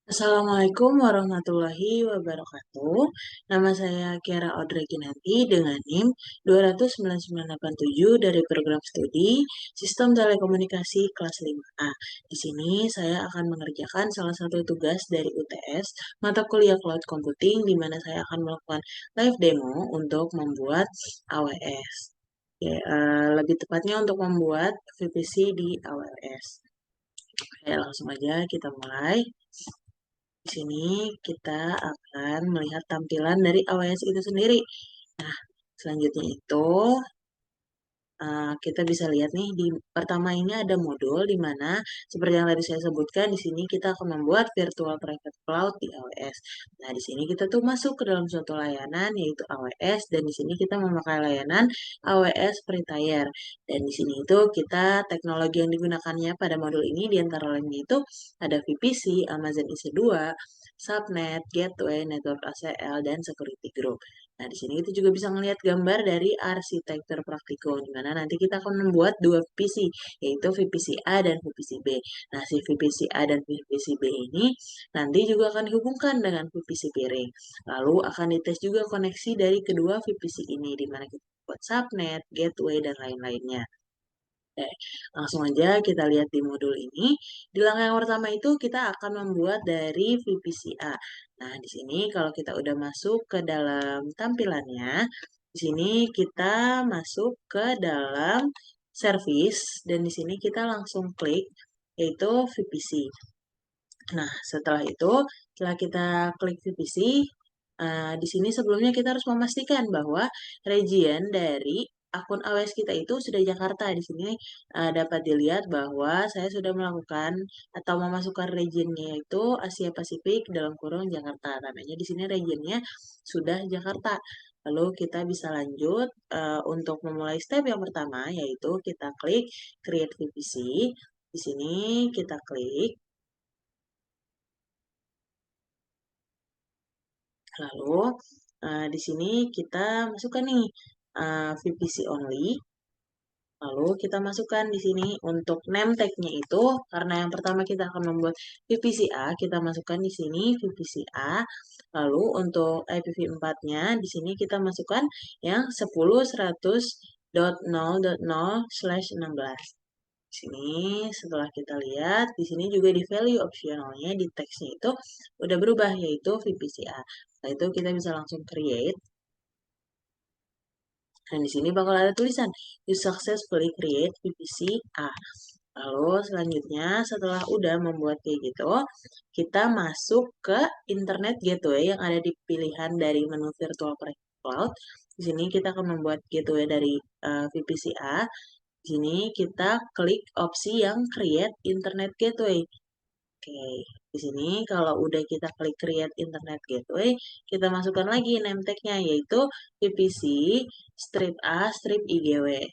Assalamualaikum warahmatullahi wabarakatuh. Nama saya Kiara Audrey Kinanti dengan NIM 29987 dari program studi Sistem Telekomunikasi kelas 5A. Di sini saya akan mengerjakan salah satu tugas dari UTS mata kuliah Cloud Computing di mana saya akan melakukan live demo untuk membuat AWS. Lebih tepatnya untuk membuat VPC di AWS. Oke, langsung aja kita mulai. Di sini kita akan melihat tampilan dari AWS itu sendiri. Nah, selanjutnya itu kita bisa lihat nih di pertama ini ada modul di mana seperti yang tadi saya sebutkan di sini kita akan membuat virtual private cloud di AWS. Nah, di sini kita tuh masuk ke dalam suatu layanan yaitu AWS dan di sini kita memakai layanan AWS Free Tier. Dan di sini itu kita teknologi yang digunakannya pada modul ini di antara lainnya itu ada VPC, Amazon EC2, subnet, gateway, network ACL, dan security group. Nah, di sini kita juga bisa melihat gambar dari arsitektur praktiko, di mana nanti kita akan membuat dua VPC, yaitu VPC A dan VPC B. Nah, si VPC A dan VPC B ini nanti juga akan dihubungkan dengan VPC piring. Lalu akan dites juga koneksi dari kedua VPC ini, di mana kita buat subnet, gateway, dan lain-lainnya. Oke, langsung aja kita lihat di modul ini. Di langkah yang pertama itu kita akan membuat dari VPCA. Nah, di sini kalau kita udah masuk ke dalam tampilannya, di sini kita masuk ke dalam service dan di sini kita langsung klik yaitu VPC. Nah, setelah kita klik VPC, di sini sebelumnya kita harus memastikan bahwa region dari akun AWS kita itu sudah Jakarta. Di sini dapat dilihat bahwa saya sudah melakukan atau memasukkan regionnya itu Asia Pasifik dalam kurung Jakarta. Tandanya di sini regionnya sudah Jakarta. Lalu kita bisa lanjut untuk memulai step yang pertama, yaitu kita klik Create VPC. Di sini kita klik. Lalu di sini kita masukkan nih VPC only. Lalu kita masukkan di sini untuk name tag-nya itu karena yang pertama kita akan membuat VPC A, kita masukkan di sini VPC A. Lalu untuk IPv4-nya di sini kita masukkan yang 10.100.0.0/16. Di sini setelah kita lihat, di sini juga di value optionalnya di teksnya itu udah berubah yaitu VPCA. Setelah itu kita bisa langsung create. Dan di sini bakal ada tulisan you successfully create VPCA. Lalu selanjutnya setelah udah membuat kayak gitu, kita masuk ke internet gateway yang ada di pilihan dari menu virtual private cloud. Di sini kita akan membuat gateway dari VPCA. Di sini kita klik opsi yang create internet gateway. Oke, di sini kalau udah kita klik create internet gateway, kita masukkan lagi name tag-nya yaitu VPC strip A strip IGW.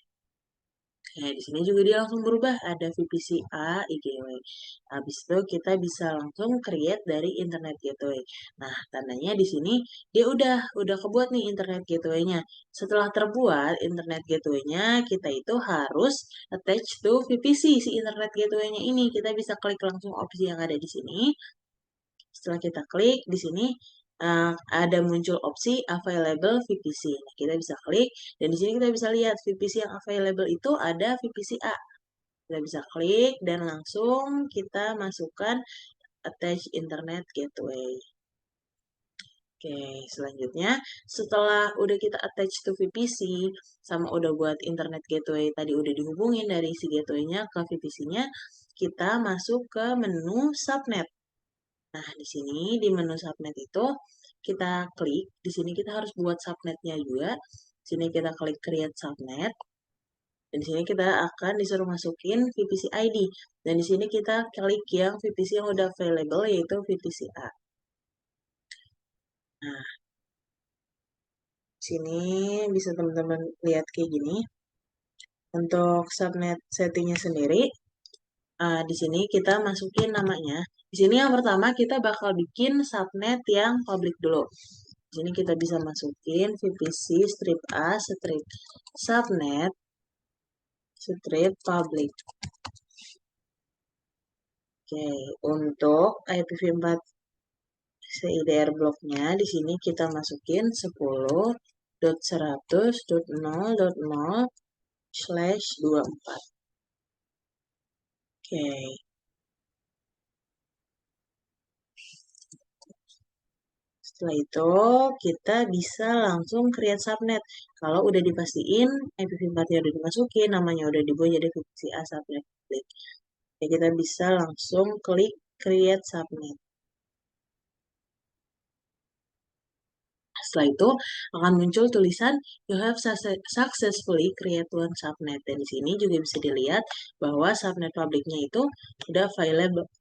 Nah, di sini juga dia langsung berubah, ada VPC A, IGW. Habis itu kita bisa langsung create dari internet gateway. Nah, tandanya di sini dia udah kebuat nih internet gateway-nya. Setelah terbuat internet gateway-nya, kita itu harus attach to VPC si internet gateway-nya ini. Kita bisa klik langsung opsi yang ada di sini. Setelah kita klik di sini ada muncul opsi available VPC. Nah, kita bisa klik dan di sini kita bisa lihat VPC yang available itu ada VPC A. Kita bisa klik dan langsung kita masukkan attach internet gateway. Oke, selanjutnya setelah udah kita attach to VPC sama udah buat internet gateway tadi udah dihubungin dari si gateway-nya ke VPC-nya, kita masuk ke menu subnet. Nah, di sini di menu subnet itu kita klik, di sini kita harus buat subnetnya juga. Di sini kita klik create subnet. Dan di sini kita akan disuruh masukin VPC ID. Dan di sini kita klik yang VPC yang udah available yaitu VPC A. Nah, sini bisa teman-teman lihat kayak gini. Untuk subnet settingnya sendiri, di sini kita masukin namanya. Di sini yang pertama kita bakal bikin subnet yang public dulu. Di sini kita bisa masukin VPC strip A strip subnet strip public. Oke, untuk IPv4 CIDR bloknya di sini kita masukin 10.100.0.0/24. Oke. Setelah itu kita bisa langsung create subnet. Kalau udah dipastiin IPv4-nya udah dimasukin, namanya udah dibuat jadi VPC A subnet public. Ya, kita bisa langsung klik create subnet. Setelah itu akan muncul tulisan you have successfully create one subnet. Dan di sini juga bisa dilihat bahwa subnet publiknya itu udah available.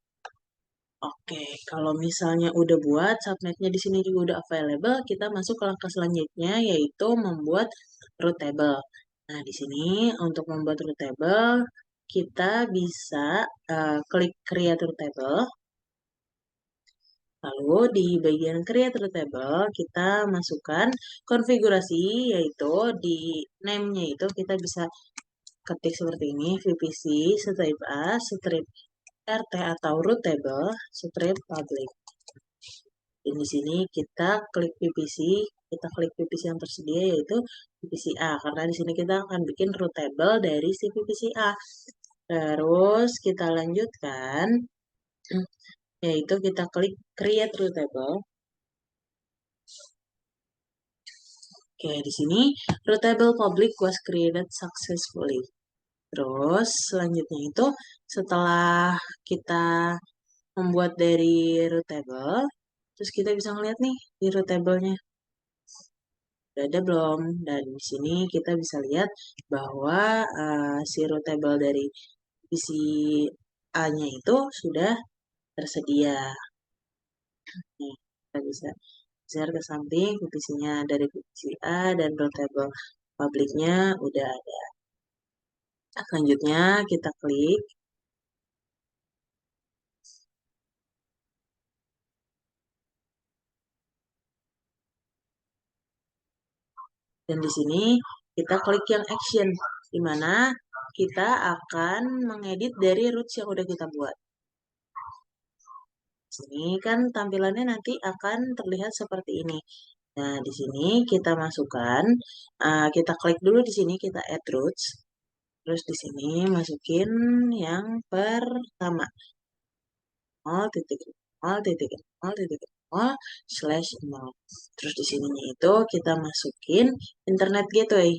Oke, kalau misalnya udah buat subnetnya di sini juga udah available, kita masuk ke langkah selanjutnya yaitu membuat root table. Nah, di sini untuk membuat root table kita bisa klik create root table. Lalu di bagian create root table kita masukkan konfigurasi yaitu di name-nya itu kita bisa ketik seperti ini VPC strip A strip RT atau root table strip public. Dan di sini kita klik PPC, kita klik PPC yang tersedia yaitu PPC A karena di sini kita akan bikin root table dari si PPC A. Terus kita lanjutkan yaitu kita klik create root table. Oke, di sini root table public was created successfully. Terus selanjutnya itu setelah kita membuat dari root table, terus kita bisa ngeliat nih di root table-nya. Udah ada belum? Dan di sini kita bisa lihat bahwa si root table dari visi A-nya itu sudah tersedia. Nih, kita bisa share ke samping VPC-nya dari visi A dan root table publiknya udah ada. Selanjutnya kita klik. Dan di sini kita klik yang action, di mana kita akan mengedit dari roots yang udah kita buat. Sini kan tampilannya nanti akan terlihat seperti ini. Nah, di sini kita masukkan, kita klik dulu di sini, kita add roots. Terus di sini masukin yang pertama, 0.0.0/0. Terus di sininya itu kita masukin internet gateway.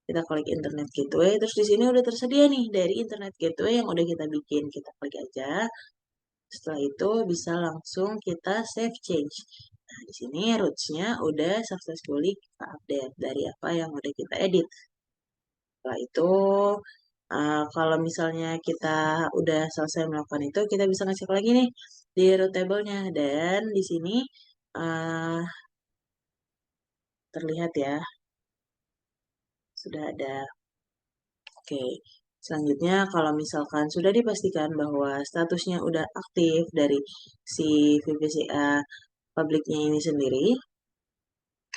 Kita klik internet gateway, terus di sini udah tersedia nih dari internet gateway yang udah kita bikin. Kita klik aja. Setelah itu bisa langsung kita save change. Nah, di sini roots-nya udah successfully kita update dari apa yang udah kita edit. Setelah itu, kalau misalnya kita udah selesai melakukan itu, kita bisa ngecek lagi nih di root table-nya. Dan di sini uh, terlihat ya, sudah ada. Oke, selanjutnya kalau misalkan sudah dipastikan bahwa statusnya udah aktif dari si VPCA publiknya ini sendiri,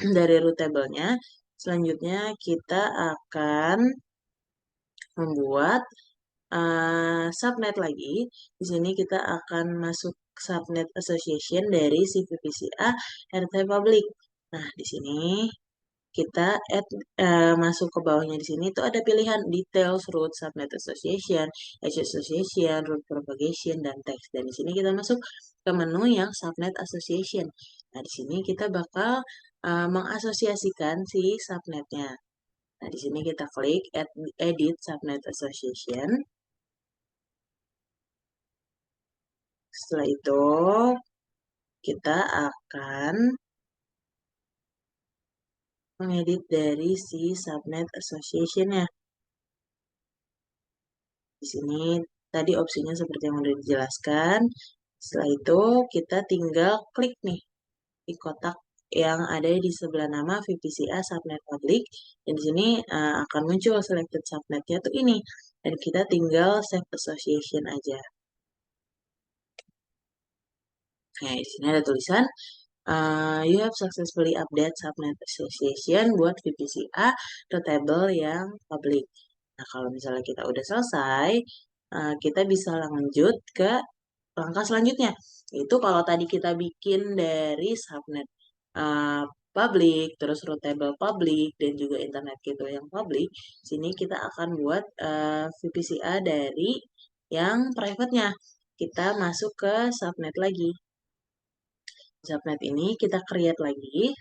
dari root table-nya, selanjutnya kita akan membuat subnet lagi. Di sini kita akan masuk subnet association dari si VPCA RT public. Nah, di sini kita masuk ke bawahnya di sini itu ada pilihan details, root, subnet association, edge association, root propagation, dan text. Dan di sini kita masuk ke menu yang subnet association. Nah, di sini kita bakal mengasosiasikan si subnetnya. Nah, di sini kita klik edit subnet association. Setelah itu kita akan mengedit dari si subnet association-nya. Di sini tadi opsinya seperti yang sudah dijelaskan. Setelah itu kita tinggal klik nih di kotak yang ada di sebelah nama VPCA subnet public. Dan di sini akan muncul selected subnetnya tuh ini. Dan kita tinggal save association aja. Nah, di sini ada tulisan you have successfully update subnet association buat VPCA ke table yang public. Nah, kalau misalnya kita udah selesai, kita bisa lanjut ke langkah selanjutnya. Itu kalau tadi kita bikin dari subnet uh, public, terus root table public, dan juga internet gateway yang public, sini kita akan buat VPCA dari yang private-nya. Kita masuk ke subnet lagi. Subnet ini kita create lagi.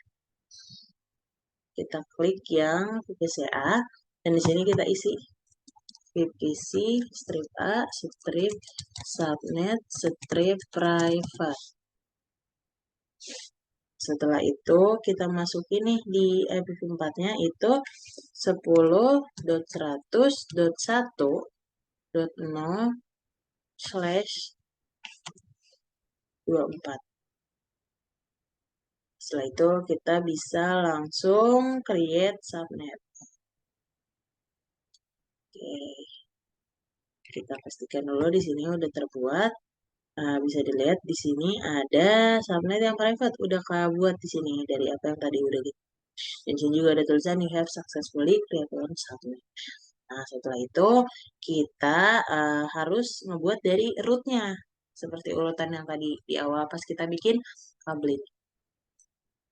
Kita klik yang VPCA, dan di sini kita isi VPC strip A, strip subnet, strip private. Setelah itu kita masukin nih di IPv4-nya itu 10.1.1.0/24. Setelah itu kita bisa langsung create subnet. Oke. Kita pastikan dulu di sini udah terbuat. Bisa dilihat di sini ada subnet yang private udah buat di sini dari apa yang tadi udah gitu. Dan sini juga ada tulisan you have successfully created one subnet. Nah, setelah itu kita harus ngebuat dari rootnya seperti urutan yang tadi di awal pas kita bikin public.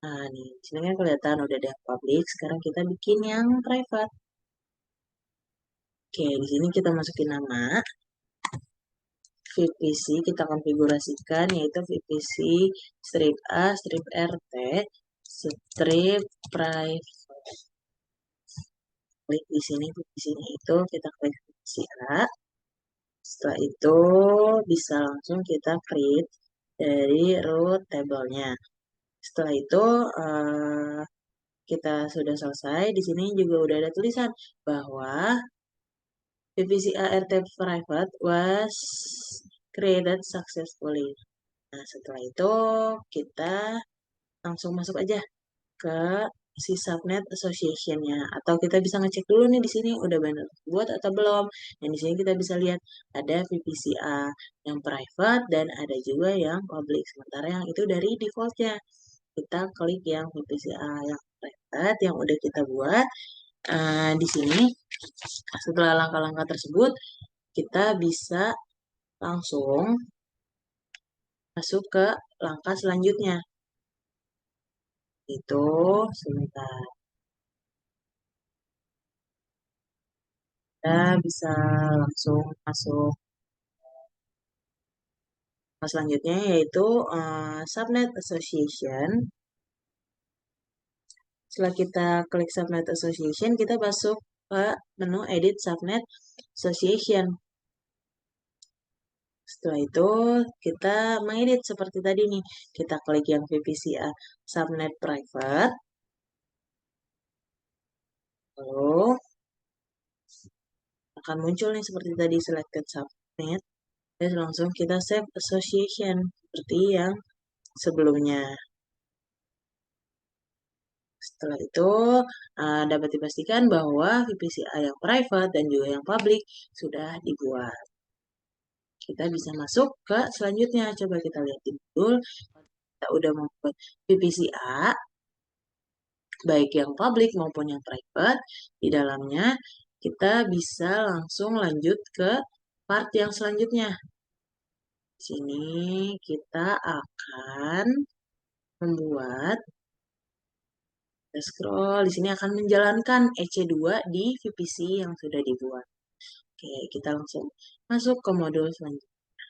Nah, nih, di sini kan kelihatan udah ada yang public. Sekarang kita bikin yang private. Oke, di sini kita masukin nama. VPC kita konfigurasikan yaitu VPC strip A, strip RT, strip private. Klik di sini itu kita klik VPC A. Setelah itu bisa langsung kita create dari root table-nya. Setelah itu kita sudah selesai. Di sini juga udah ada tulisan bahwa VPC ART private was created successfully. Nah, setelah itu kita langsung masuk aja ke si subnet association-nya, atau kita bisa ngecek dulu nih di sini udah benar buat atau belum. Dan di sini kita bisa lihat ada VPCA yang private dan ada juga yang public. Sementara yang itu dari defaultnya. Kita klik yang VPCA yang private yang udah kita buat. Di sini setelah langkah-langkah tersebut kita bisa langsung masuk ke langkah selanjutnya. Itu sebentar. Kita bisa langsung masuk ke selanjutnya yaitu subnet association. Setelah kita klik subnet association, kita masuk ke menu edit subnet association. Setelah itu kita mengedit seperti tadi nih. Kita klik yang VPCA subnet private. Lalu akan muncul nih seperti tadi selected subnet. Dan langsung kita save association seperti yang sebelumnya. Setelah itu dapat dipastikan bahwa VPCA yang private dan juga yang public sudah dibuat. Kita bisa masuk ke selanjutnya. Coba kita lihat dulu. Kita udah membuat VPCA baik yang public maupun yang private. Di dalamnya kita bisa langsung lanjut ke part yang selanjutnya. Di sini kita akan membuat, kita scroll, di sini akan menjalankan EC2 di VPC yang sudah dibuat. Oke, kita langsung masuk ke modul selanjutnya.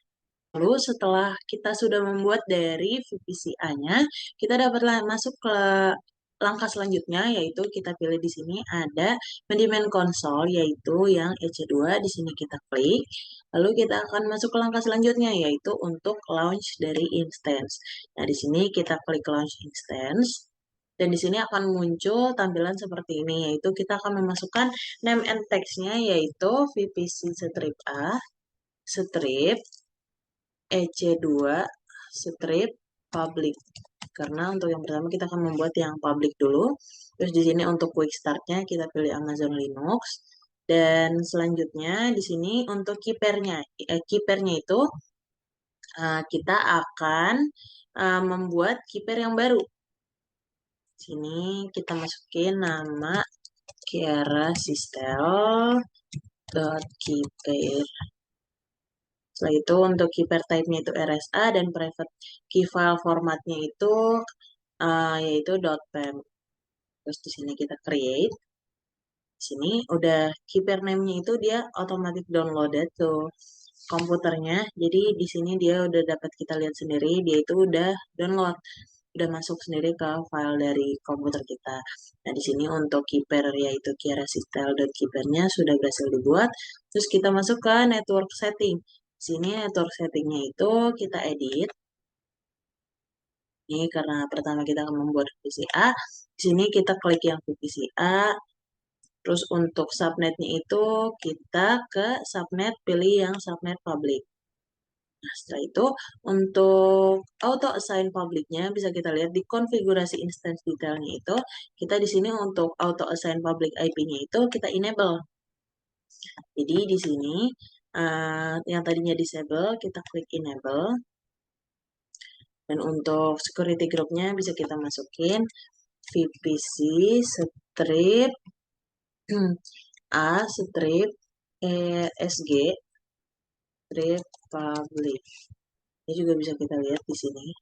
Lalu setelah kita sudah membuat dari VPCA-nya, kita dapatlah masuk ke langkah selanjutnya, yaitu kita pilih di sini ada manajemen konsol, yaitu yang EC2. Di sini kita klik. Lalu kita akan masuk ke langkah selanjutnya, yaitu untuk launch dari instance. Nah, di sini kita klik launch instance. Dan di sini akan muncul tampilan seperti ini, yaitu kita akan memasukkan name and text-nya, yaitu VPC strip A, strip EC2 strip public. Karena untuk yang pertama kita akan membuat yang public dulu. Terus di sini untuk quick start-nya kita pilih Amazon Linux. Dan selanjutnya di sini untuk keypair-nya. Keypair-nya itu kita akan membuat keypair yang baru. Sini kita masukin nama Kiara Sistel.keypair. Setelah itu untuk keeper type-nya itu RSA dan private key file formatnya itu yaitu .pem. Terus di sini kita create. Di sini udah keeper name-nya itu dia automatic downloaded tuh komputernya. Jadi di sini dia udah dapat kita lihat sendiri, dia itu udah download, udah masuk sendiri ke file dari komputer kita. Nah, di sini untuk keeper yaitu kiarasystel.keeper-nya sudah berhasil dibuat. Terus kita masuk ke network setting. Di sini network setting-nya itu kita edit. Ini karena pertama kita akan membuat VPC A. Di sini kita klik yang VPC A. Terus untuk subnetnya itu kita ke subnet pilih yang subnet public. Nah, setelah itu untuk auto assign publicnya bisa kita lihat di konfigurasi instance detailnya itu kita di sini untuk auto assign public IP-nya itu kita enable. Jadi di sini yang tadinya disable kita klik enable. Dan untuk security group-nya bisa kita masukin VPC strip A strip SG strip public. Ini juga bisa kita lihat di sini.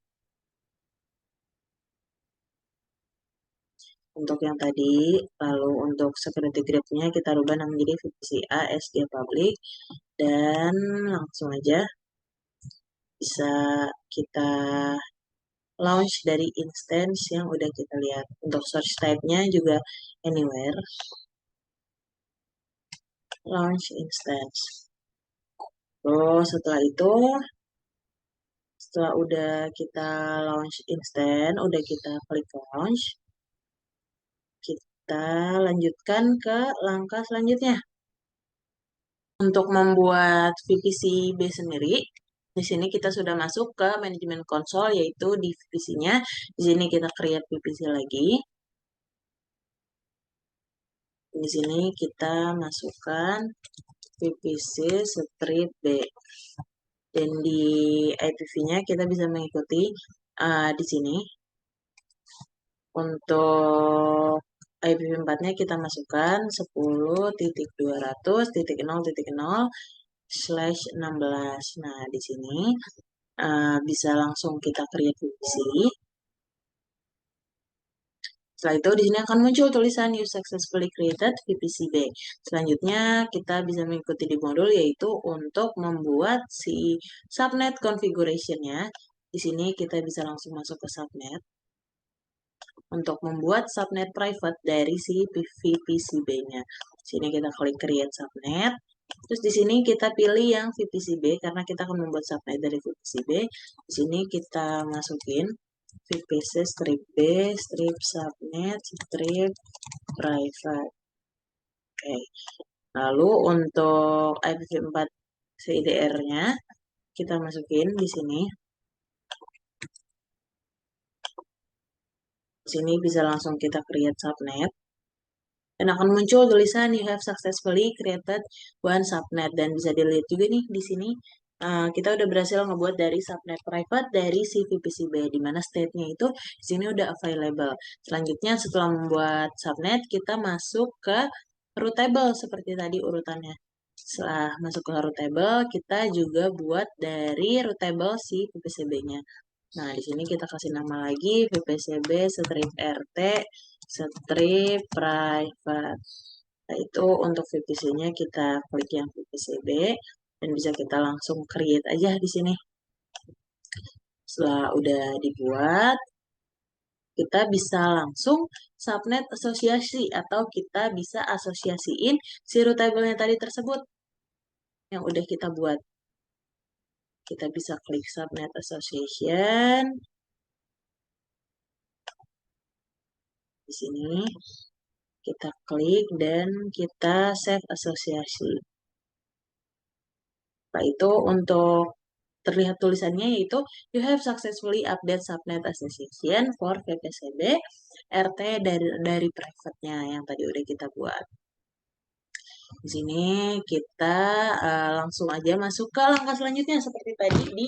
Untuk yang tadi, lalu untuk security group-nya kita rubah nama menjadi VPC A SG public dan langsung aja bisa kita launch dari instance yang udah kita lihat. Untuk search type-nya juga anywhere. Launch instance. Terus setelah udah kita launch instance, udah kita klik launch, kita lanjutkan ke langkah selanjutnya. Untuk membuat VPC B sendiri, di sini kita sudah masuk ke manajemen konsol, yaitu di VPC-nya. Di sini kita create VPC lagi. Di sini kita masukkan VPC strip B. Dan di IPv-nya kita bisa mengikuti di sini. Untuk IPv4-nya kita masukkan 10.200.0.0/16. Nah, di sini bisa langsung kita create VPC. Setelah itu di sini akan muncul tulisan You successfully created VPC B. Selanjutnya kita bisa mengikuti di modul yaitu untuk membuat si subnet configuration-nya. Di sini kita bisa langsung masuk ke subnet untuk membuat subnet private dari si VPC B-nya. Sini kita klik create subnet. Terus di sini kita pilih yang VPC B karena kita akan membuat subnet dari VPC B. Di sini kita masukin VPC strip B, strip subnet, strip private. Oke. Lalu untuk IPv4 CIDR-nya kita masukin di sini. Di sini bisa langsung kita create subnet. Dan akan muncul tulisan you have successfully created one subnet. Dan bisa dilihat juga nih di sini. Kita udah berhasil ngebuat dari subnet private dari si VPC B, di mana state-nya itu di sini udah available. Selanjutnya setelah membuat subnet, kita masuk ke root table seperti tadi urutannya. Setelah masuk ke root table, kita juga buat dari root table si VPC B-nya. Nah, di sini kita kasih nama lagi VPCB strip RT strip private. Nah, itu untuk VPC-nya kita klik yang VPCB dan bisa kita langsung create aja di sini. Setelah udah dibuat, kita bisa langsung subnet asosiasi atau kita bisa asosiasiin si root table-nya tadi tersebut yang udah kita buat. Kita bisa klik subnet association. Di sini kita klik dan kita save asosiasi. Setelah itu untuk terlihat tulisannya yaitu you have successfully update subnet association for VPCB RT dari private-nya yang tadi udah kita buat. Di sini kita langsung aja masuk ke langkah selanjutnya seperti tadi di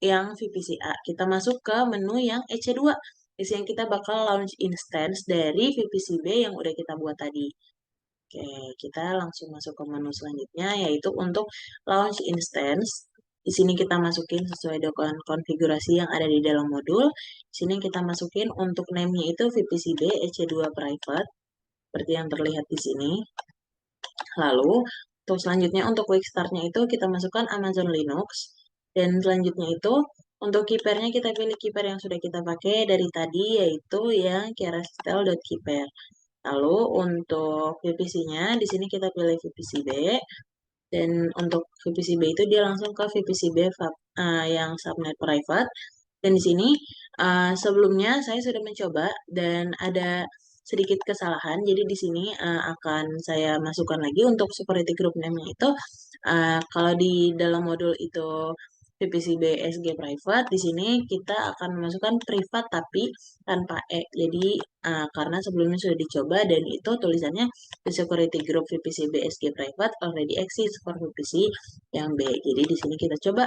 yang VPC A. Kita masuk ke menu yang EC2. Di sini kita bakal launch instance dari VPC B yang udah kita buat tadi. Oke, kita langsung masuk ke menu selanjutnya, yaitu untuk launch instance. Di sini kita masukin sesuai dengan konfigurasi yang ada di dalam modul. Di sini kita masukin untuk name-nya itu VPC-B EC2 Private, seperti yang terlihat di sini. Lalu, untuk selanjutnya untuk quick start-nya itu kita masukkan Amazon Linux. Dan selanjutnya itu, untuk keypair-nya kita pilih keypair yang sudah kita pakai dari tadi, yaitu yang kerastyle.keypair. Lalu untuk VPC-nya, di sini kita pilih VPC-B. Dan untuk VPC-B itu dia langsung ke VPC-B yang subnet private. Dan di sini sebelumnya saya sudah mencoba dan ada sedikit kesalahan. Jadi di sini akan saya masukkan lagi untuk security group name-nya itu. Kalau di dalam modul itu VPC BSG private, di sini kita akan memasukkan privat tapi tanpa E. Jadi karena sebelumnya sudah dicoba dan itu tulisannya the security group VPC BSG private already exists for VPC yang B. Jadi di sini kita coba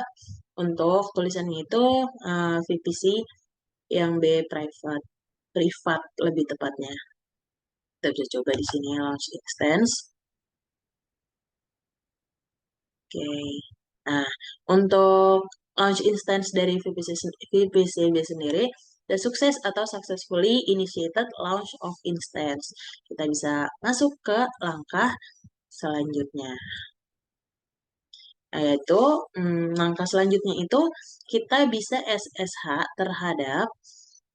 untuk tulisannya itu VPC yang B private, privat lebih tepatnya. Kita bisa coba di sini launch instance. Oke. Nah, untuk launch instance dari VPCB sendiri, the success atau successfully initiated launch of instance. Kita bisa masuk ke langkah selanjutnya. Yaitu langkah selanjutnya itu kita bisa SSH terhadap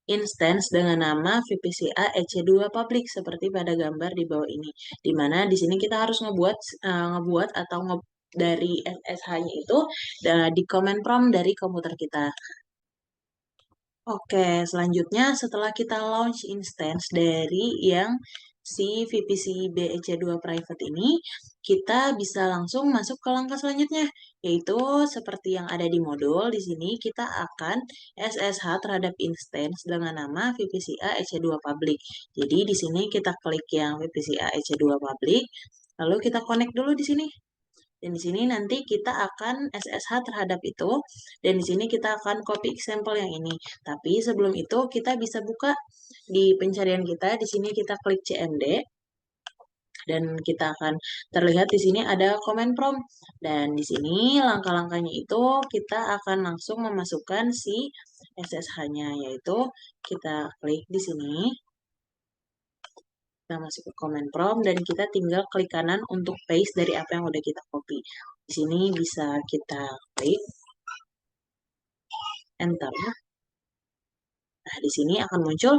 instance dengan nama VPCA EC2 public seperti pada gambar di bawah ini. Di mana di sini kita harus ngebuat atau dari SSH-nya itu di command prompt dari komputer kita. Oke, selanjutnya setelah kita launch instance dari yang si VPC BEC2 private ini, kita bisa langsung masuk ke langkah selanjutnya, yaitu seperti yang ada di modul. Di sini kita akan SSH terhadap instance dengan nama VPCA EC2 public. Jadi di sini kita klik yang VPCA EC2 public, lalu kita connect dulu di sini. Dan di sini nanti kita akan SSH terhadap itu. Dan di sini kita akan copy example yang ini. Tapi sebelum itu kita bisa buka di pencarian kita. Di sini kita klik CMD. Dan kita akan terlihat di sini ada command prompt. Dan di sini langkah-langkahnya itu kita akan langsung memasukkan si SSH-nya. Yaitu kita klik di sini. Kita masuk ke command prompt dan kita tinggal klik kanan untuk paste dari apa yang udah kita copy. Di sini bisa kita klik enter. Nah, di sini akan muncul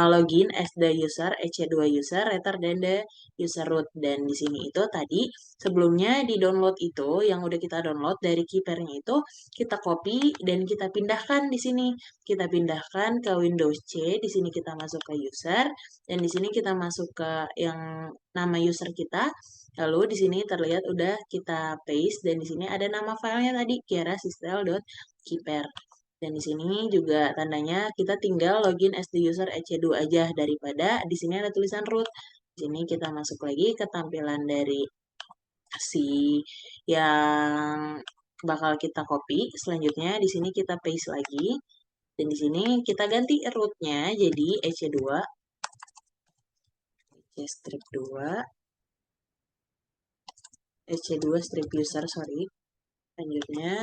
login as the user, EC2 user, rather than the user root. Dan di sini itu tadi sebelumnya di download itu yang udah kita download dari keypairnya itu kita copy dan kita pindahkan di sini. Kita pindahkan ke Windows C. Di sini kita masuk ke user dan di sini kita masuk ke yang nama user kita. Lalu di sini terlihat udah kita paste dan di sini ada nama filenya tadi kerastyle.keypair. Dan di sini juga tandanya kita tinggal login as the user EC2 aja daripada di sini ada tulisan root. Di sini kita masuk lagi ke tampilan dari si yang bakal kita copy. Selanjutnya di sini kita paste lagi. Dan di sini kita ganti rootnya jadi EC2. EC strip 2. EC2 strip user, sorry. Selanjutnya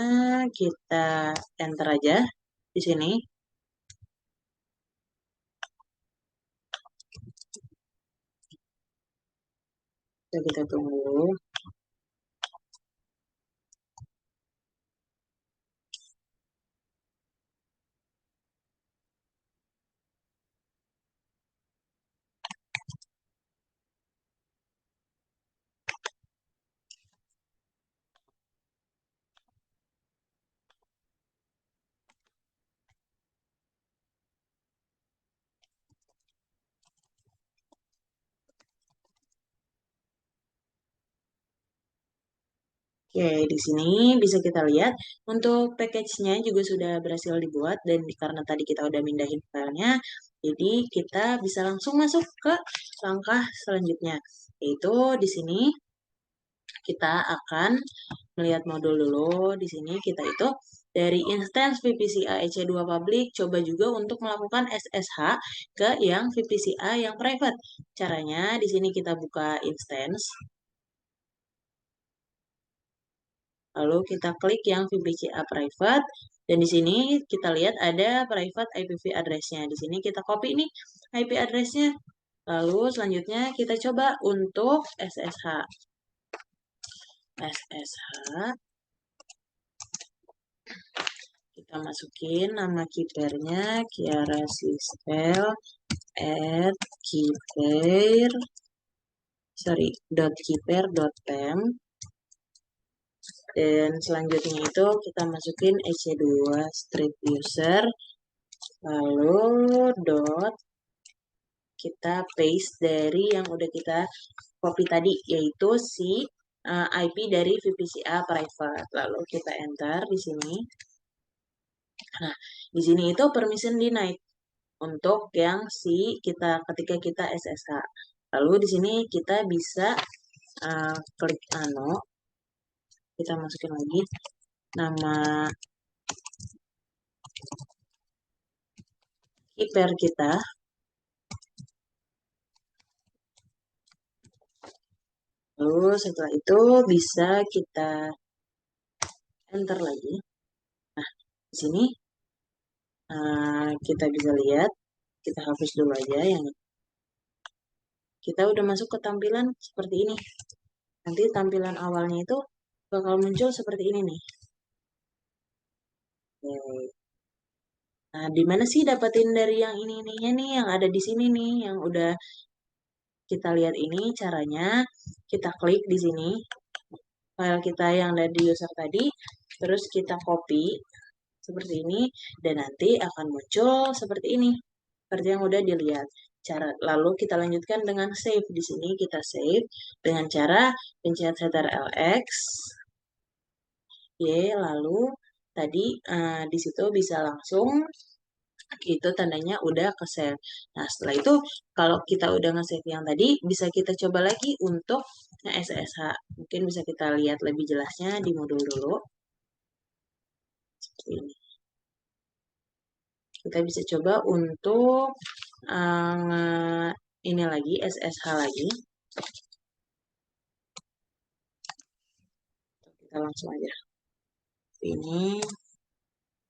kita enter aja di sini. Kita tunggu. Oke, di sini bisa kita lihat untuk package-nya juga sudah berhasil dibuat dan karena tadi kita udah mindahin filenya, jadi kita bisa langsung masuk ke langkah selanjutnya, yaitu di sini kita akan melihat modul dulu. Di sini kita itu dari instance VPCA EC2 public, coba juga untuk melakukan SSH ke yang VPCA yang private. Caranya di sini kita buka instance, lalu kita klik yang VPCA private, dan di sini kita lihat ada private IPv address-nya. Di sini kita copy nih IP address-nya. Lalu selanjutnya kita coba untuk SSH. SSH, kita masukin nama keepernya Kiara Sistel at keeper .keeper.pem, dan selanjutnya itu kita masukin ec2 strip user, lalu kita paste dari yang udah kita copy tadi, yaitu si IP dari VPCA private. Lalu kita enter di sini. Nah, di sini itu permission denied untuk yang kita ketika kita SSH. Lalu di sini kita bisa klik kita masukin lagi nama keeper kita. Lalu setelah itu bisa kita enter lagi. Nah, di sini kita bisa lihat, kita hapus dulu aja yang kita udah masuk ke tampilan seperti ini. Nanti tampilan awalnya itu bakal muncul seperti ini nih. Oke. Nah, di mana sih dapetin dari yang ini nih yang ada di sini nih, yang udah kita lihat ini caranya. Kita klik di sini file kita yang ada di user tadi, terus kita copy seperti ini, dan nanti akan muncul seperti ini, seperti yang udah dilihat. Lalu kita lanjutkan dengan save. Di sini kita save dengan cara pencet Ctrl+X, Y, lalu tadi di situ bisa langsung itu tandanya udah ke save. Nah, setelah itu kalau kita udah nge-save yang tadi, bisa kita coba lagi untuk SSH. Mungkin bisa kita lihat lebih jelasnya di modul dulu. Seperti ini. Kita bisa coba untuk ini lagi, SSH lagi. Kita langsung aja. Ini.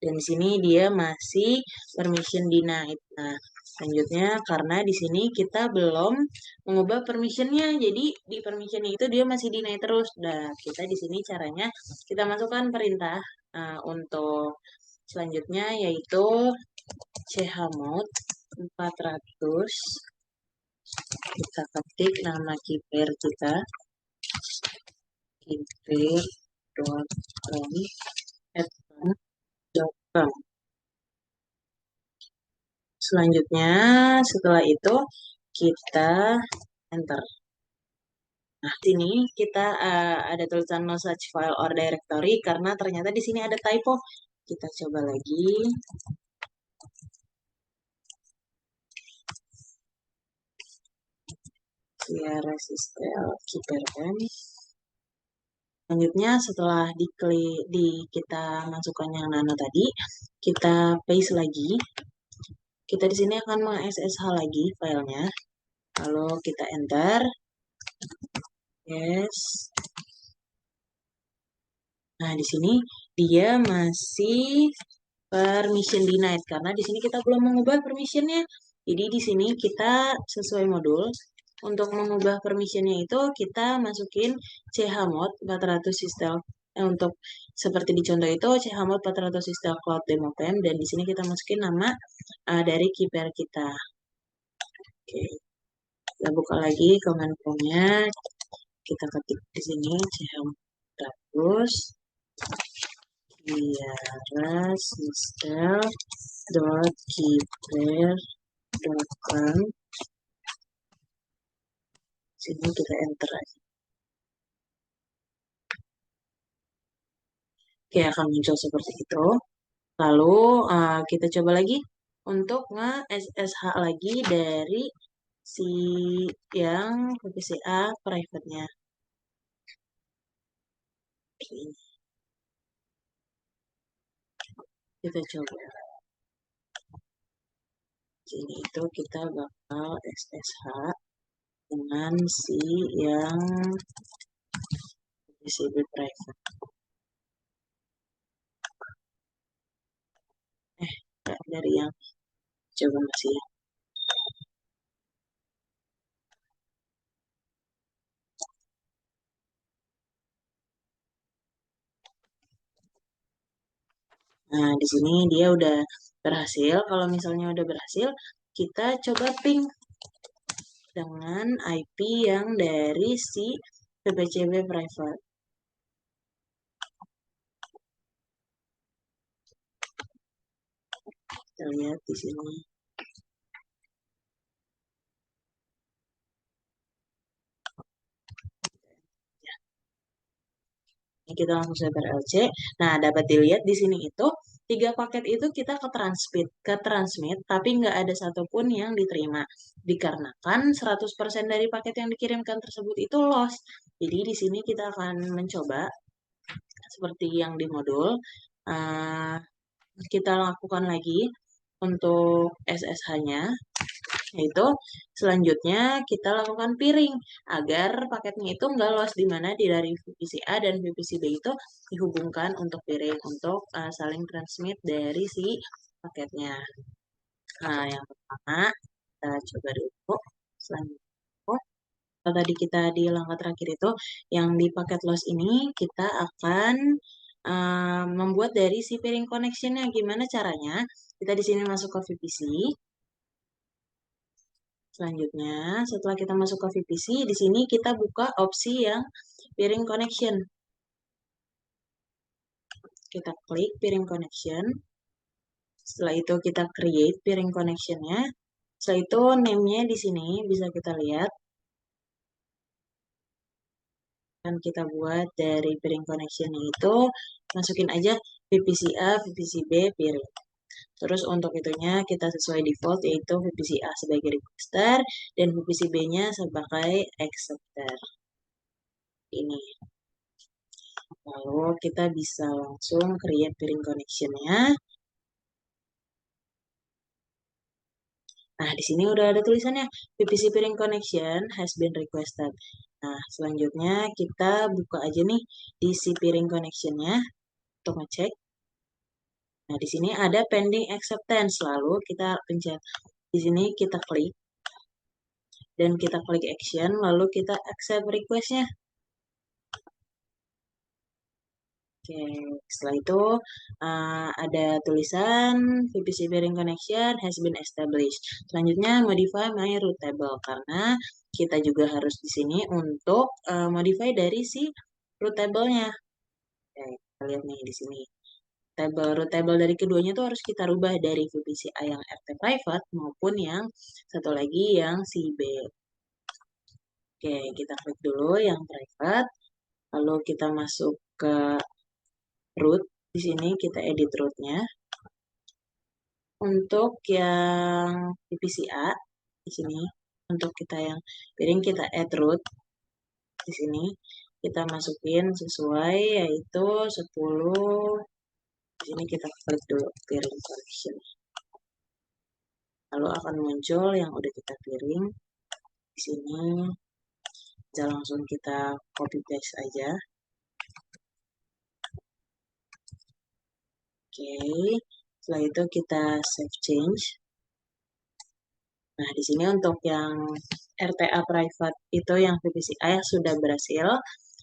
Dan di sini dia masih permission denied. Nah, selanjutnya karena di sini kita belum mengubah permissionnya, jadi di permissionnya itu dia masih denied terus. Nah, kita di sini caranya kita masukkan perintah untuk selanjutnya, yaitu chmod 400. Kita ketik nama keeper kita, keeper.com. Selanjutnya, setelah itu kita enter. Nah, sini kita ada tulisan no such file or directory karena ternyata di sini ada typo. Kita coba lagi. Kiara Sistel keeper.pem. Selanjutnya setelah kita masukkan yang nano tadi, kita paste lagi. Kita di sini akan meng-SSH lagi filenya. Lalu kita enter. Yes. Nah, di sini dia masih permission denied karena di sini kita belum mengubah permissionnya. Jadi di sini kita sesuai modul. Untuk mengubah permissionnya itu kita masukin chmod 400 sistel. Untuk seperti di contoh itu chmod 400 sistel cloud demo pem, dan di sini kita masukin nama dari keeper kita. Oke. Kita buka lagi command prompt-nya. Kita ketik di sini chmod 400 Kiara Sistel .keeper.com. Sini kita enter aja. Oke, akan muncul seperti itu. Lalu kita coba lagi untuk nge-SSH lagi dari si yang VPCA private-nya. Oke. Kita coba. Sini itu kita bakal SSH dengan si yang disebut private. Dari yang coba masih ya. Nah, di sini dia udah berhasil. Kalau misalnya udah berhasil, kita coba ping dengan IP yang dari si PPCB private. Kita lihat di sini. Ini kita langsung sebar LC. Nah, dapat dilihat di sini itu 3 paket itu kita ke transmit, tapi nggak ada satupun yang diterima. Dikarenakan 100% dari paket yang dikirimkan tersebut itu lost. Jadi di sini kita akan mencoba seperti yang di modul. Uh, kita lakukan lagi untuk SSH-nya. Yaitu selanjutnya kita lakukan piring agar paketnya itu nggak loss, di mana di dari VPC A dan VPC B itu dihubungkan untuk piring untuk saling transmit dari si paketnya. Nah, yang pertama kita coba dulu. Selanjutnya, tadi kita di langkah terakhir itu yang di paket loss ini kita akan membuat dari si piring connection-nya. Gimana caranya? Kita di sini masuk ke VPC. Selanjutnya, setelah kita masuk ke VPC, di sini kita buka opsi yang piring connection. Kita klik piring connection. Setelah itu kita create piring connection-nya. Setelah itu name-nya di sini bisa kita lihat. Dan kita buat dari piring connection itu, masukin aja VPC A, VPC B, piring. Terus untuk itunya kita sesuai default, yaitu VPC A sebagai requester dan VPC B-nya sebagai acceptor. Ini. Lalu kita bisa langsung create piring connection-nya. Nah, di sini udah ada tulisannya VPC piring connection has been requested. Nah, selanjutnya kita buka aja nih di si piring connection-nya untuk ngecek. Nah, di sini ada pending acceptance. Lalu kita pencet di sini, kita klik dan kita klik action, lalu kita accept request-nya. Oke, setelah itu ada tulisan VPC pairing connection has been established. Selanjutnya modify my root table, karena kita juga harus di sini untuk modify dari si root table-nya. Oke, kita lihat nih di sini. Root table dari keduanya itu harus kita rubah dari VPC A yang RT private maupun yang satu lagi yang si B. Oke, kita klik dulu yang private, lalu kita masuk ke root. Di sini kita edit rootnya. Untuk yang VPC-A di sini, untuk kita yang piring kita add root. Di sini kita masukin sesuai, yaitu 10. Di sini kita klik dulu piring connection. Lalu akan muncul yang udah kita piring. Di sini bisa langsung kita copy paste aja. Oke, setelah itu kita save change. Nah, di sini untuk yang RTA private itu yang VPC A sudah berhasil.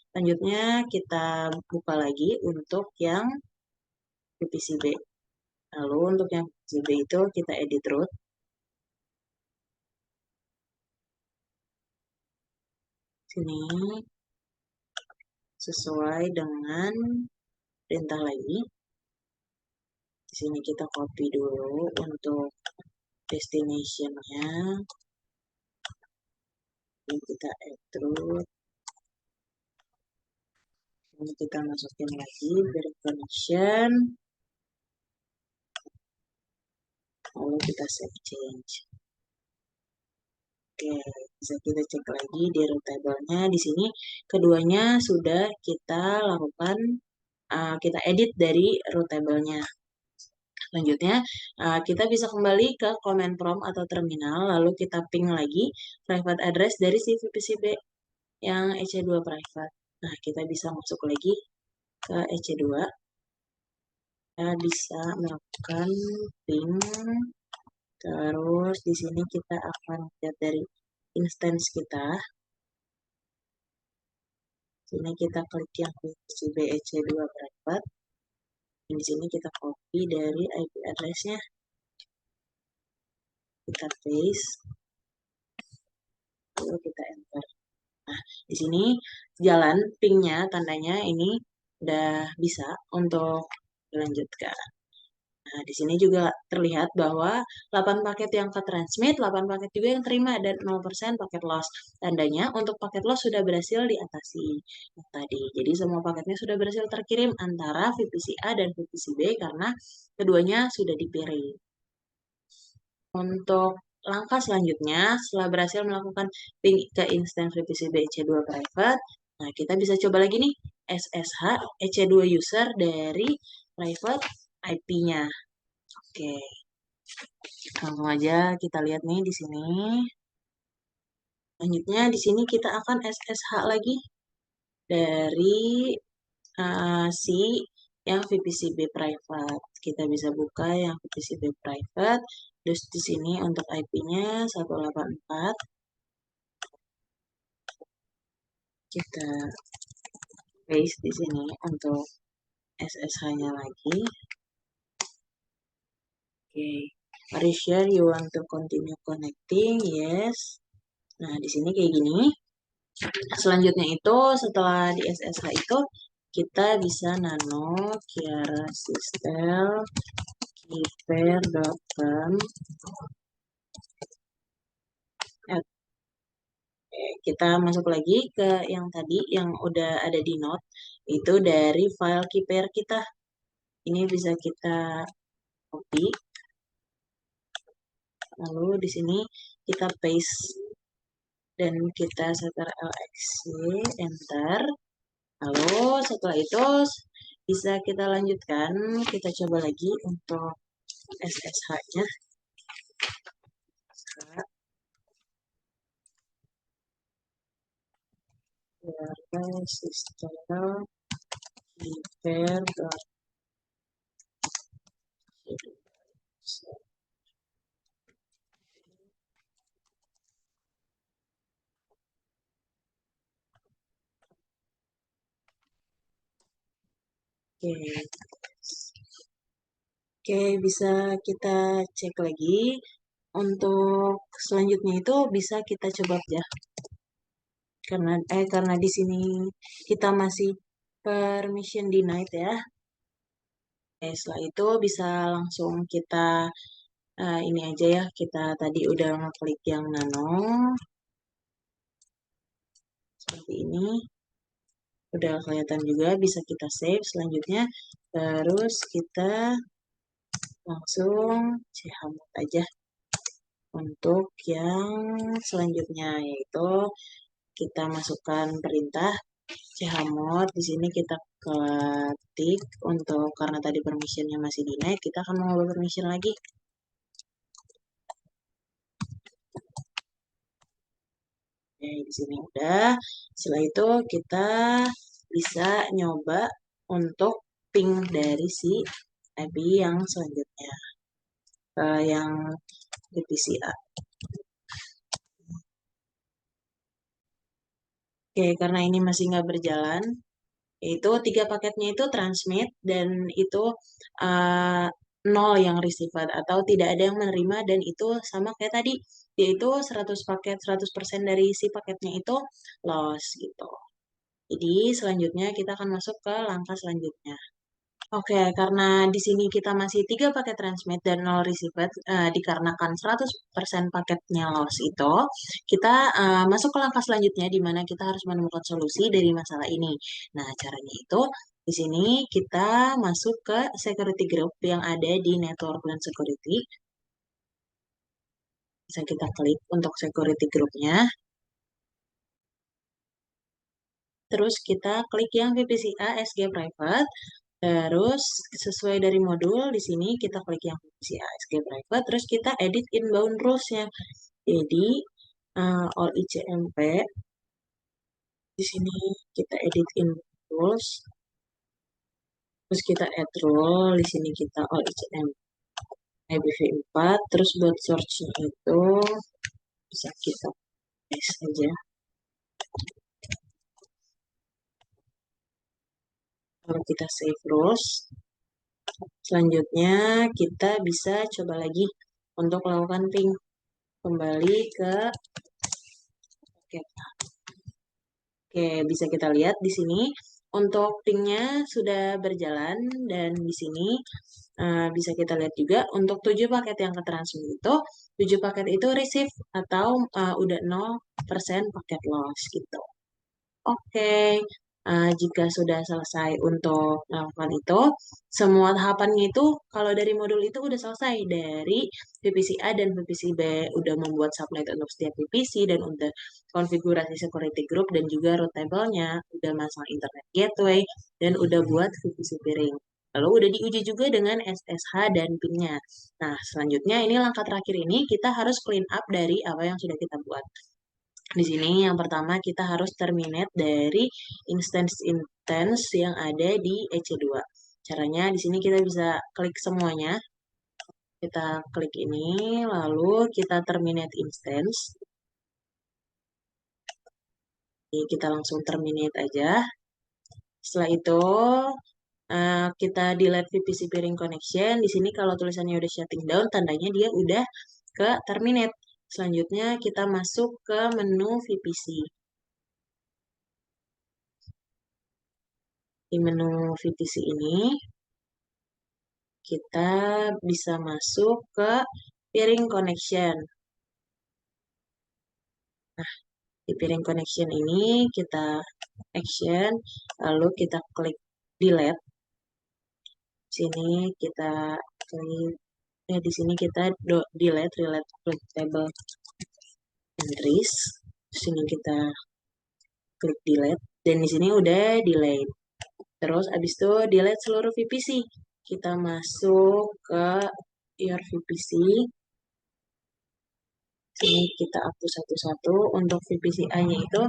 Selanjutnya kita buka lagi untuk yang VPC B. Lalu untuk yang VPC B itu kita edit root. Sini sesuai dengan perintah lagi. Di sini kita copy dulu untuk destination-nya. Ini kita add root. Ini kita masukin lagi dari connection. Lalu kita save change. Oke, bisa kita cek lagi di root table-nya. Di sini keduanya sudah kita lakukan, kita edit dari root table-nya. Selanjutnya, kita bisa kembali ke command prompt atau terminal, lalu kita ping lagi private address dari si VPC-B yang EC2 private. Nah, kita bisa masuk lagi ke EC2, kita bisa melakukan ping, terus di sini kita akan lihat dari instance kita. Sini kita klik yang VPC-B EC2 private. Di sini kita copy dari IP address-nya, kita paste, lalu kita enter. Nah, di sini jalan pingnya, tandanya ini udah bisa untuk dilanjutkan. Nah, di sini juga terlihat bahwa 8 paket yang ke transmit, 8 paket juga yang terima, dan 0% paket loss. Tandanya untuk paket loss sudah berhasil diatasi yang tadi. Jadi semua paketnya sudah berhasil terkirim antara VPC A dan VPC B karena keduanya sudah dipiring. Untuk langkah selanjutnya, setelah berhasil melakukan ping ke instance VPC B EC2 private, nah kita bisa coba lagi nih SSH EC2 user dari private IP-nya. Oke, langsung aja kita lihat nih di sini. Selanjutnya di sini kita akan SSH lagi dari si yang VPC-B private. Kita bisa buka yang VPC-B private. Terus di sini untuk IP-nya 184. Kita paste di sini untuk SSH-nya lagi. Oke. Are you sure you want to continue connecting? Yes. Nah, di sini kayak gini. Selanjutnya itu setelah di SSH itu kita bisa nano Kiara Sistel keeper.com. Kita masuk lagi ke yang tadi yang udah ada di note, itu dari file keeper kita. Ini bisa kita copy, lalu di sini kita paste dan kita setter LXC, enter. Lalu setelah itu bisa kita lanjutkan, kita coba lagi untuk SSH-nya. Sistem keeper. Oke. Oke, bisa kita cek lagi. Untuk selanjutnya itu bisa kita coba ya. Karena di sini kita masih permission denied ya. Oke, setelah itu bisa langsung kita ini aja ya. Kita tadi udah ngeklik yang nano. Seperti ini. Udah kelihatan juga, bisa kita save selanjutnya. Terus kita langsung chmod aja untuk yang selanjutnya, yaitu kita masukkan perintah chmod. Di sini kita ketik untuk, karena tadi permissionnya masih denied, kita akan mengubah permission lagi. Oke, di sini udah. Setelah itu kita bisa nyoba untuk ping dari si IP yang selanjutnya, yang VPC-A. Oke, karena ini masih nggak berjalan, itu 3 paketnya itu transmit dan itu uh, 0 yang received atau tidak ada yang menerima, dan itu sama kayak tadi, yaitu 100 paket, 100% dari si paketnya itu loss gitu. Jadi selanjutnya kita akan masuk ke langkah selanjutnya. Oke, karena di sini kita masih 3 paket transmit dan 0 received, dikarenakan 100% paketnya loss itu, kita masuk ke langkah selanjutnya di mana kita harus menemukan solusi dari masalah ini. Nah, caranya itu di sini kita masuk ke security group yang ada di network dan security. Bisa kita klik untuk security groupnya. Terus kita klik yang VPC-A SG private. Terus sesuai dari modul di sini kita klik yang VPC ASG private, terus kita edit inbound rules-nya. Jadi all ICMP di sini kita edit inbound rules, terus kita add rule, di sini kita all ICMP IBV4, terus buat search-nya itu bisa kita paste aja. Kalau kita save rules, selanjutnya kita bisa coba lagi untuk melakukan ping kembali ke paket. Oke, bisa kita lihat di sini untuk pingnya sudah berjalan dan di sini bisa kita lihat juga untuk 7 paket yang ke transmit itu 7 paket itu receive atau udah 0% paket loss gitu. Oke, jika sudah selesai untuk melakukan itu, semua tahapannya itu kalau dari modul itu udah selesai dari VPC A dan VPC B, udah membuat subnet untuk setiap VPC dan udah konfigurasi security group dan juga route table-nya, udah masang internet gateway dan udah buat VPC peering. Lalu udah diuji juga dengan SSH dan PIN-nya. Nah, selanjutnya ini langkah terakhir ini kita harus clean up dari apa yang sudah kita buat. Di sini yang pertama kita harus terminate dari instance yang ada di EC2. Caranya di sini kita bisa klik semuanya. Kita klik ini, lalu kita terminate instance. Jadi kita langsung terminate aja. Setelah itu kita delete VPC peering connection. Di sini kalau tulisannya udah shutting down, tandanya dia udah ke terminate. Selanjutnya kita masuk ke menu VPC. Di menu VPC ini, kita bisa masuk ke peering connection. Nah, di peering connection ini kita action, lalu kita klik delete. Sini kita klik, di sini kita delete relate table entries. Sini kita klik delete dan di sini udah delete. Terus abis itu delete seluruh VPC. Kita masuk ke your VPC. Sini kita hapus satu-satu. Untuk VPC A-nya itu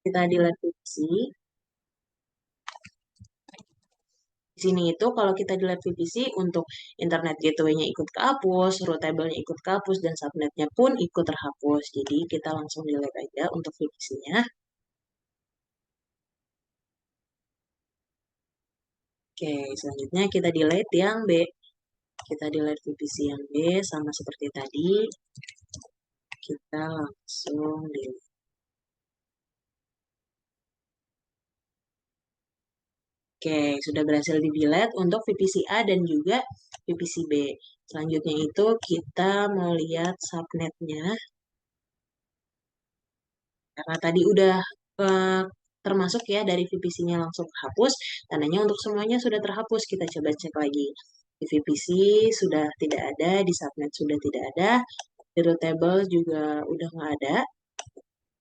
kita delete VPC. Di sini itu kalau kita delete VPC untuk internet gateway-nya ikut kehapus, route table-nya ikut kehapus, dan subnet-nya pun ikut terhapus. Jadi kita langsung delete aja untuk VPC-nya. Oke, selanjutnya kita delete yang B. Kita delete VPC yang B sama seperti tadi. Kita langsung delete. Oke, sudah berhasil di-delete untuk VPC A dan juga VPC B. Selanjutnya itu kita mau lihat subnetnya. Karena tadi udah eh, termasuk ya dari VPC-nya langsung hapus, tandanya untuk semuanya sudah terhapus. Kita coba cek lagi. Di VPC sudah tidak ada, di subnet sudah tidak ada, di route table juga udah nggak ada,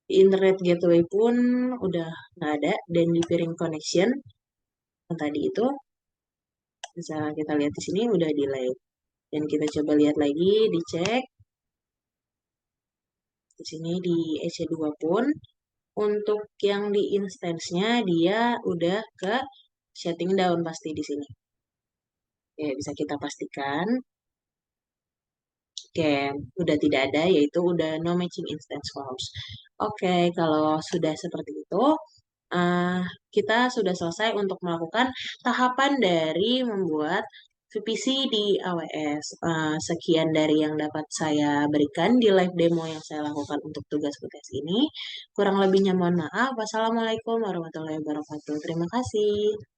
di internet gateway pun udah nggak ada, dan di peering connection yang tadi itu bisa kita lihat di sini udah delete. Dan kita coba lihat lagi, dicek. Di sini di EC2 pun untuk yang di instance-nya dia udah ke shutting down pasti di sini. Oke, bisa kita pastikan. Oke, udah tidak ada, yaitu udah no matching instance forms. Oke, kalau sudah seperti itu, eh, kita sudah selesai untuk melakukan tahapan dari membuat VPC di AWS. Sekian dari yang dapat saya berikan di live demo yang saya lakukan untuk tugas-tugas ini. Kurang lebihnya mohon maaf. Wassalamualaikum warahmatullahi wabarakatuh. Terima kasih.